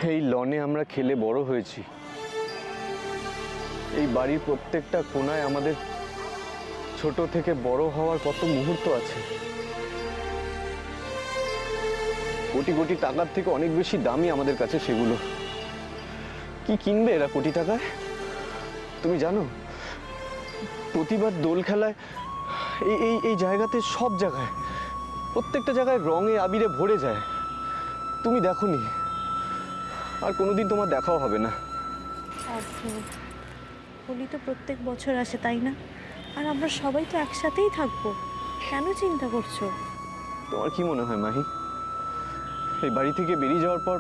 এই লনে আমরা খেলে বড় হয়েছি। এই বাড়ির প্রত্যেকটা কোনায় আমাদের ছোট থেকে বড় হওয়ার কত মুহূর্ত আছে। কোটি কোটি টাকার থেকে অনেক বেশি দামি আমাদের কাছে সেগুলো। কি কিনবে এরা কোটি টাকায়? তুমি জানো, প্রতিবার দোল খেলায় এই এই এই জায়গাতে, সব জায়গায়, প্রত্যেকটা জায়গায় রঙে আবিরে ভরে যায়। তুমি দেখোনি, আর কোনোদিন তোমার দেখাও হবে না। হোলি তো প্রত্যেক বছর আসে, তাই না? আর আমরা সবাই তো একসাথেই থাকবো, কেন চিন্তা করছো? তোমার কি মনে হয় মাহি, এই বাড়ি থেকে বেরিয়ে যাওয়ার পর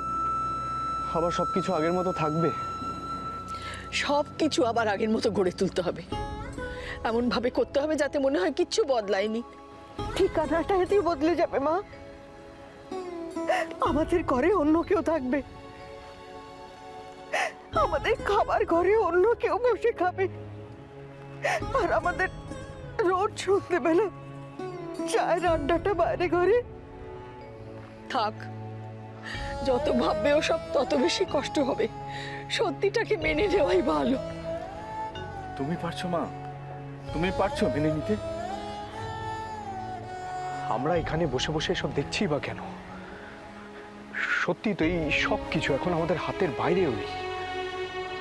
আবার সবকিছু আগের মতো থাকবে? সব কিছু আবার আগের মতো গড়ে তুলতে হবে, এমন ভাবে করতে হবে যাতে মনে হয় কিচ্ছু বদলায়নি। ঠিকানাটা এতেই বদলে যাবে মা। আমাদের ঘরে অন্য কেউ থাকবে, আমাদের খাবার ঘরে অন্য কেউ বসে খাবে, আর আমাদের রোজ সন্ধ্যেবেলা চায়ের আড্ডাটা বাইরে ঘরে। থাক, যত ভাববে ও সব তত বেশি কষ্ট হবে। সত্যিটাকে মেনে নেওয়াই ভালো। তুমি পারছো মা, তুমি পারছো মেনে নিতে? আমরা এখানে বসে বসে সব দেখছি বা কেন? সত্যি তো এই সব কিছু এখন আমাদের হাতের বাইরেও নেই।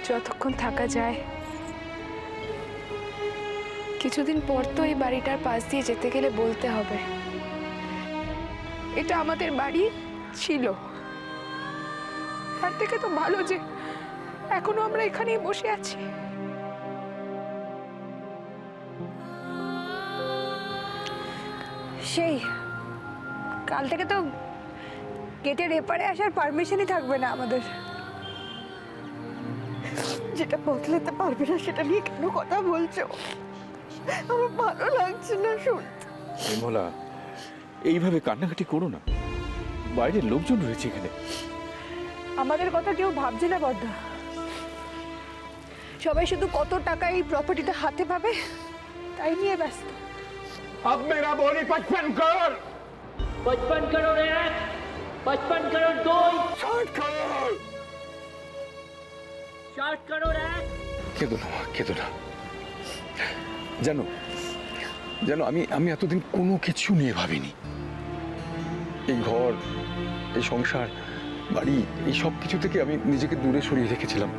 যতক্ষণ থাকা যায়। কিছুদিন পর তো এই বাড়িটার পাশ দিয়ে যেতে গেলে বলতে হবে এটা আমাদের বাড়ি ছিল। তার থেকে তো ভালো যে এখনো আমরা এখানেই বসে আছি। সেই কাল থেকে তো গেটের এপারে আসার পারমিশনই থাকবে না আমাদের। যেটা বদলাতে পারবে না সেটা নিয়ে কেন কথা বলছো? আমার ভালো লাগছে না শুনতে। নির্মলা, এইভাবে কান্নাকাটি করো না, বাইরের লোকজন রয়েছে এখানে। আমাদের কথা কেউ ভাবছে না বড়দা, সবাই শুধু কত টাকা এই প্রপার্টিটা হাতে পাবে তাই নিয়ে ব্যস্ত। अब मेरा बोली 55 करोड़, 55 करोड़ 1, 55 करोड़ 2, 60 करोड़। 60 करोड़ 1। কেঁদো না মা, কেঁদো না। জানো জানো, আমি এতদিন কোনো কিছু নিয়ে ভাবিনি। এই ঘর, এই সংসার, বাড়ি, এই সব কিছু থেকে আমি নিজেকে দূরে সরিয়ে রেখেছিলাম।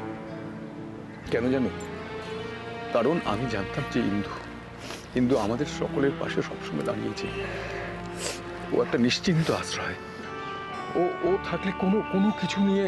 কেন জানো? কারণ আমি জানতাম যে ইন্দু আমাদের সকলের পাশে সবসময় দাঁড়িয়েছে। ও একটা নিশ্চিন্ত আশ্রয়। ও থাকলে কোনো কিছু নিয়ে